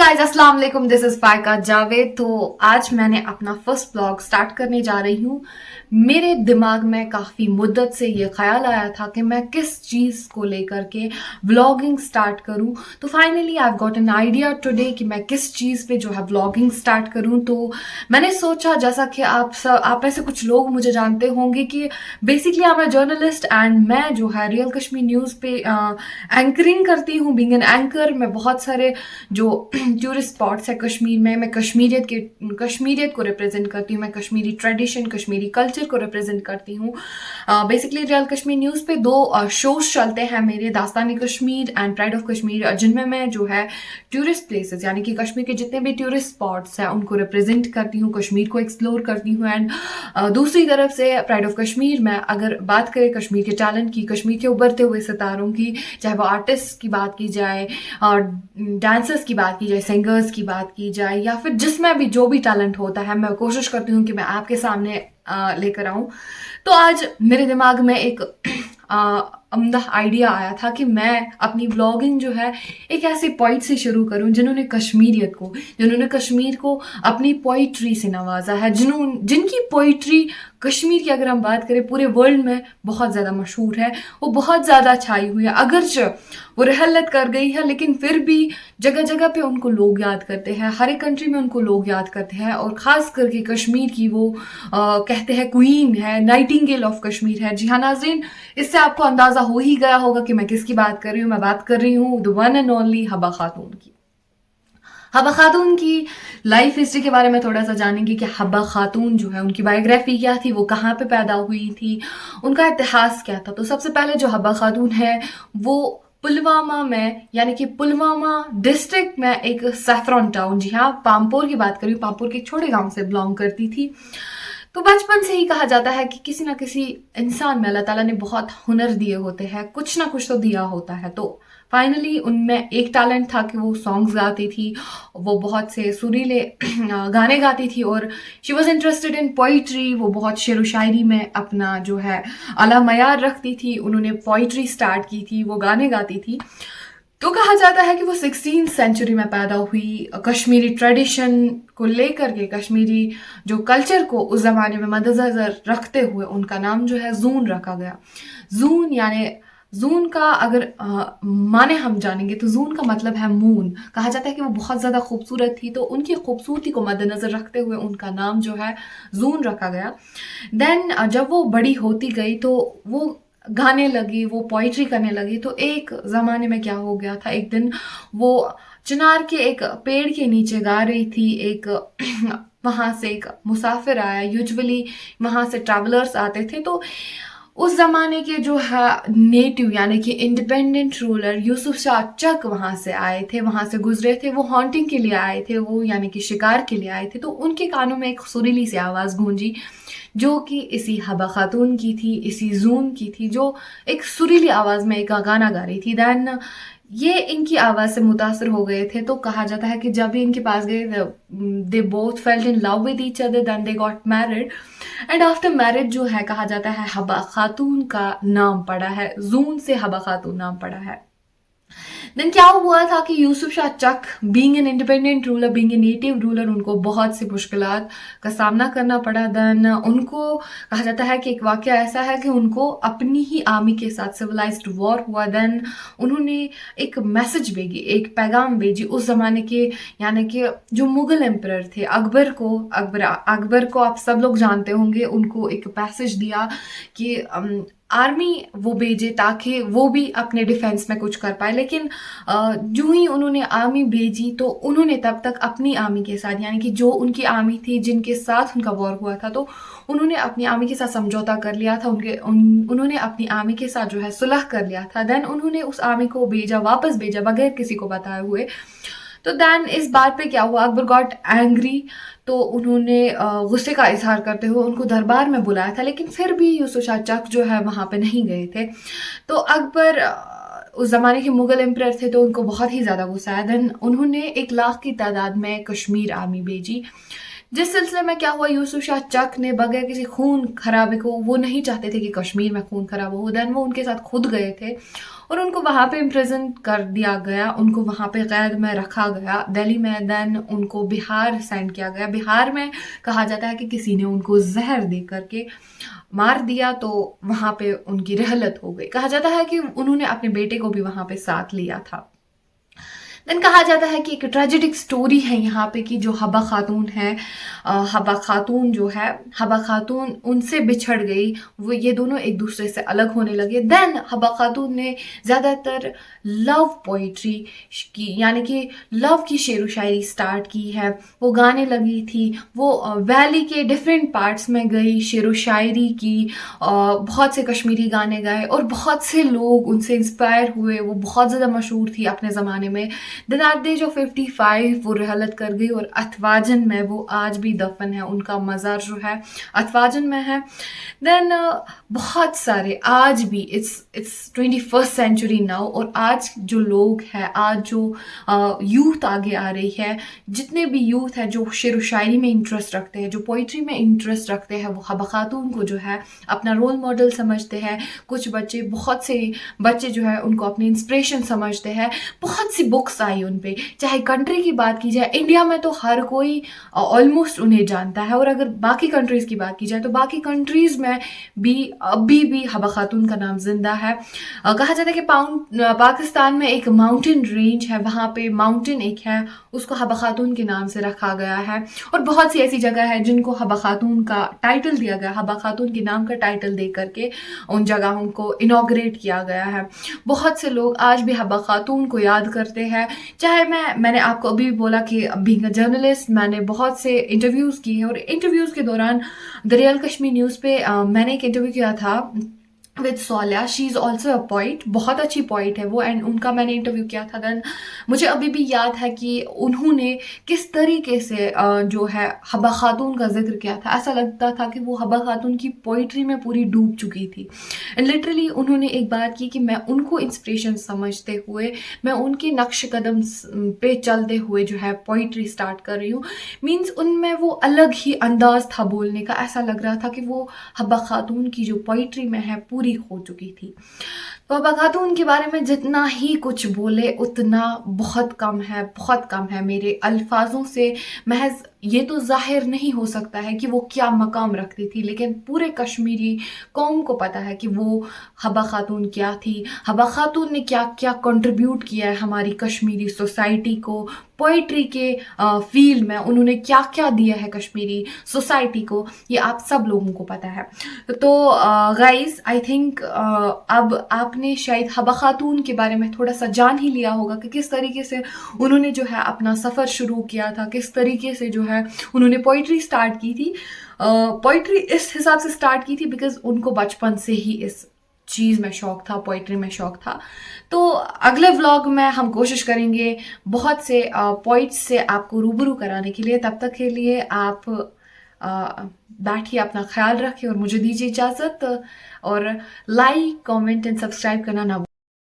Guys अस्सलाम वालेकुम, this is फायका Javed. तो आज मैंने अपना फर्स्ट ब्लॉग स्टार्ट करने जा रही हूँ। मेरे दिमाग में काफ़ी मुद्दत से ये ख्याल आया था कि मैं किस चीज़ को लेकर के व्लॉगिंग स्टार्ट करूँ। तो finally I have got an idea today कि मैं किस चीज़ पे जो है व्लॉगिंग स्टार्ट करूँ। तो मैंने सोचा, जैसा कि आप ऐसे कुछ लोग मुझे जानते होंगे कि basically I am a journalist and मैं जो है रियल कश्मीर न्यूज़ पे एंकरिंग करती हूँ। बीइंग एन एंकर, मैं बहुत सारे जो टूरिस्ट स्पॉट्स है कश्मीर में, मैं कश्मीरियत को रिप्रेजेंट करती हूँ। मैं कश्मीरी ट्रेडिशन, कश्मीरी कल्चर को रिप्रेजेंट करती हूँ। बेसिकली रियल कश्मीर न्यूज़ पे दो शोज चलते हैं मेरे, Dastani Kashmir and pride of Kashmir, जिनमें मैं जो है टूरिस्ट प्लेसेस यानी कि कश्मीर के जितने भी टूरिस्ट स्पॉट्स हैं उनको रिप्रेजेंट करती हूँ, कश्मीर को एक्सप्लोर करती हूँ। एंड दूसरी तरफ से प्राइड ऑफ कश्मीर में अगर बात करें कश्मीर के टैलेंट की, कश्मीर के उभरते हुए सितारों की, चाहे वो आर्टिस्ट की बात की जाए और डांसर्स की बात की जाए, सिंगर्स की बात की जाए, या फिर जिसमें भी जो भी टैलेंट होता है, मैं कोशिश करती हूँ कि मैं आपके सामने लेकर आऊँ। तो आज मेरे दिमाग में एक अमदा आइडिया आया था कि मैं अपनी व्लॉगिंग जो है एक ऐसे पॉइंट से शुरू करूं जिन्होंने कश्मीर को अपनी पोइट्री से नवाजा है, जिनकी पोइट्री कश्मीर की अगर हम बात करें पूरे वर्ल्ड में बहुत ज़्यादा मशहूर है, वो बहुत ज़्यादा छाई हुई है। अगरचे वो रहलत कर गई है, लेकिन फिर भी जगह जगह पे उनको लोग याद करते हैं, हर एक कंट्री में उनको लोग याद करते हैं। और ख़ास करके कश्मीर की वो कहते हैं क्वीन है, नाइटिंगेल ऑफ कश्मीर है। जी हाँ नाज़रीन, इससे आपको अंदाज़ा हो ही गया होगा कि मैं किसकी बात कर रही हूँ। मैं बात कर रही हूँ द वन एंड ओनली हबा खातून की। हबा खातून की लाइफ हिस्ट्री के बारे में थोड़ा सा जानेंगे कि हबा खातून जो है उनकी बायोग्राफी क्या थी, वो कहाँ पे पैदा हुई थी, उनका इतिहास क्या था। तो सबसे पहले जो हबा खातून है वो पुलवामा में, यानी कि पुलवामा डिस्ट्रिक्ट में एक सैफरॉन टाउन, जी हाँ पामपोर की बात करी, पामपोर के एक छोटे गांव से बिलोंग करती थी। तो बचपन से ही कहा जाता है कि किसी ना किसी इंसान में अल्लाह ताला ने बहुत हुनर दिए होते हैं, कुछ ना कुछ तो दिया होता है। तो फाइनली उनमें एक टैलेंट था कि वो सॉन्ग्स गाती थी, वो बहुत से सुरीले गाने गाती थी, और she was interested in poetry. वो बहुत शेर व शायरी में अपना जो है आला मयार रखती थी, उन्होंने पोइट्री स्टार्ट की थी, वो गाने गाती थी। तो कहा जाता है कि वो 16th सेंचुरी में पैदा हुई। कश्मीरी ट्रेडिशन को लेकर के, कश्मीरी जो कल्चर को उस ज़माने में मद्देनज़र रखते हुए उनका नाम जो है जून रखा गया। जून यानी जून का अगर माने हम जानेंगे तो जून का मतलब है मून। कहा जाता है कि वो बहुत ज़्यादा खूबसूरत थी, तो उनकी खूबसूरती को मद्देनज़र रखते हुए उनका नाम जो है जून रखा गया। देन जब वो बड़ी होती गई तो वो गाने लगी, वो पोइट्री करने लगी। तो एक ज़माने में क्या हो गया था, एक दिन वो चिनार के एक पेड़ के नीचे गा रही थी, एक वहाँ से एक मुसाफिर आया। यूजुअली वहाँ से ट्रैवलर्स आते थे। तो उस ज़माने के जो है नेटिव यानी कि इंडिपेंडेंट रूलर यूसुफ शाह चक वहाँ से आए थे, वहाँ से गुजरे थे। वो हॉन्टिंग के लिए आए थे, वो यानी कि शिकार के लिए आए थे। तो उनके कानों में एक सुरीली सी आवाज़ गूंजी, जो कि इसी हबा खातून की थी, इसी जून की थी, जो एक सुरीली आवाज़ में एक गाना गा रही थी। दैन ये इनकी आवाज़ से मुतासर हो गए थे। तो कहा जाता है कि जब भी इनके पास गए, they both felt in love with each other, then they got married. And after marriage जो है कहा जाता है हबा खातून का नाम पड़ा है, जून से हबा खातून नाम पड़ा है। देन क्या हुआ था कि Yusuf Shah Chak being an independent ruler, being a native ruler, उनको बहुत सी मुश्किलात का सामना करना पड़ा। देन उनको कहा जाता है कि एक वाक़या ऐसा है कि उनको अपनी ही आर्मी के साथ सिविलाइज्ड वॉर हुआ। देन उन्होंने एक मैसेज भेजी, एक पैगाम भेजी उस ज़माने के यानी कि जो मुग़ल एम्परर थे अकबर को आप सब लोग जानते होंगे। उनको एक पैसेज दिया कि आर्मी वो भेजे ताकि वो भी अपने डिफेंस में कुछ कर पाए। लेकिन जो ही उन्होंने आर्मी भेजी तो उन्होंने तब तक अपनी आर्मी के साथ, यानी कि जो उनकी आर्मी थी जिनके साथ उनका वॉर हुआ था, तो उन्होंने अपनी आर्मी के साथ समझौता कर लिया था। उन्होंने अपनी आर्मी के साथ जो है सुलह कर लिया था। देन उन्होंने उस आर्मी को वापस भेजा बगैर किसी को बताए हुए। तो देन इस बात पे क्या हुआ, अकबर गॉट एंग्री। तो उन्होंने गुस्से का इजहार करते हुए उनको दरबार में बुलाया था, लेकिन फिर भी यूसुफ शाह चक जो है वहाँ पे नहीं गए थे। तो अकबर उस ज़माने के मुग़ल एम्परर थे, तो उनको बहुत ही ज़्यादा गुस्सा आया। देन उन्होंने 1 लाख की तादाद में कश्मीर आर्मी भेजी। जिस सिलसिले में क्या हुआ, यूसुफ शाह चक ने बगैर किसी खून खराबे को, वो नहीं चाहते थे कि कश्मीर में खून खराब हो, देन वो उनके साथ खुद गए थे और उनको वहाँ पे इम्प्रिजन कर दिया गया, उनको वहाँ पे कैद में रखा गया दिल्ली में। देन उनको बिहार सेंड किया गया। बिहार में कहा जाता है कि किसी ने उनको जहर दे करके मार दिया, तो वहाँ पे उनकी रहलत हो गई। कहा जाता है कि उन्होंने अपने बेटे को भी वहाँ पे साथ लिया था। देन कहा जाता है कि एक ट्रेजिडिक स्टोरी है यहाँ पे कि जो हबा खातून है, हबा खातून जो है, हबा खातून उनसे बिछड़ गई, वो ये दोनों एक दूसरे से अलग होने लगे। देन हबा खातून ने ज़्यादातर लव पोइट्री की, यानी कि लव की शेर व शायरी स्टार्ट की है। वो गाने लगी थी, वो वैली के डिफरेंट पार्ट्स में गई, शेर व शायरी की, बहुत से कश्मीरी गाने गाए और बहुत से लोग उनसे इंस्पायर हुए। वो बहुत ज़्यादा मशहूर थी अपने ज़माने में। Then at the age of 55 वो रहलत कर गई और अथवाजन में वो आज भी दफन है, उनका मज़ार जो है अथवाजन में है। देन बहुत सारे आज भी इट्स 21st सेंचुरी नाउ, और आज जो लोग हैं, आज जो यूथ आगे आ रही है, जितने भी यूथ है जो शेर व शायरी में इंटरेस्ट रखते हैं, जो पोइट्री में इंटरेस्ट रखते हैं, वो हबा खातून को जो है अपना रोल मॉडल समझते हैं। कुछ बच्चे, बहुत से बच्चे जो है उनको अपनी इंस्पिरेशन समझते हैं। बहुत सी बुक्स आई उन पे, चाहे कंट्री की बात की जाए, इंडिया में तो हर कोई ऑलमोस्ट उन्हें जानता है, और अगर बाकी कंट्रीज की बात की जाए तो बाकी कंट्रीज में भी अभी भी हबा खातून का नाम जिंदा है। कहा जाता है कि पाकिस्तान में एक माउंटेन रेंज है, वहाँ पे माउंटेन एक है, उसको हबा खातून के नाम से रखा गया है। और बहुत सी ऐसी जगह है जिनको हबा खातून का टाइटल दिया गया, हबा खातून के नाम का टाइटल दे करके उन जगहों को इनॉग्रेट किया गया है। बहुत से लोग आज भी हबा खातून को याद करते हैं। चाहे मैंने आपको अभी बोला कि बीइंग अ जर्नलिस्ट मैंने बहुत से इंटरव्यूज़ किए हैं, और इंटरव्यूज़ के दौरान द रियल कश्मीर न्यूज़ पे मैंने एक इंटरव्यू किया था विद सोल्या। She is also a poet, बहुत अच्छी पोइट है वो, एंड उनका मैंने इंटरव्यू किया था। देन मुझे अभी भी याद है कि उन्होंने किस तरीके से जो है हबा खातून का जिक्र किया था। ऐसा लगता था कि वो हबा खातून की पोइट्री में पूरी डूब चुकी थी। एंड लिटरली उन्होंने एक बात की कि मैं उनको इंस्पिरेशन समझते हुए, मैं उनके नक्श कदम पे चलते हुए जो है पोइट्री स्टार्ट कर रही हूँ। मीन्स उनमें वो अलग ही अंदाज था बोलने का, ऐसा लग रहा था कि वो हबा खातून की जो पोइट्री में है पूरी हो चुकी थी। तो हबा खातून के बारे में जितना ही कुछ बोले उतना बहुत कम है, बहुत कम है। मेरे अल्फाजों से महज ये तो जाहिर नहीं हो सकता है कि वो क्या मकाम रखती थी, लेकिन पूरे कश्मीरी कौम को पता है कि वो हबा खातून क्या थी, हबा खातून ने क्या क्या कंट्रीब्यूट किया है हमारी कश्मीरी सोसाइटी को। पोइट्री के फील्ड में उन्होंने क्या क्या दिया है कश्मीरी सोसाइटी को, ये आप सब लोगों को पता है। तो गाइस आई थिंक अब आपने शायद हबा खातून के बारे में थोड़ा सा जान ही लिया होगा कि किस तरीके से उन्होंने जो है अपना सफ़र शुरू किया था, किस तरीके से जो है उन्होंने पोइट्री स्टार्ट की थी। पोइट्री इस हिसाब से स्टार्ट की थी बिकॉज उनको बचपन से ही इस चीज़ में शौक था, पोइट्री में शौक था। तो अगले व्लॉग में हम कोशिश करेंगे बहुत से पोइट्स से आपको रूबरू कराने के लिए। तब तक के लिए आप बैठिए, अपना ख्याल रखें और मुझे दीजिए इजाज़त। और लाइक, कमेंट एंड सब्सक्राइब करना ना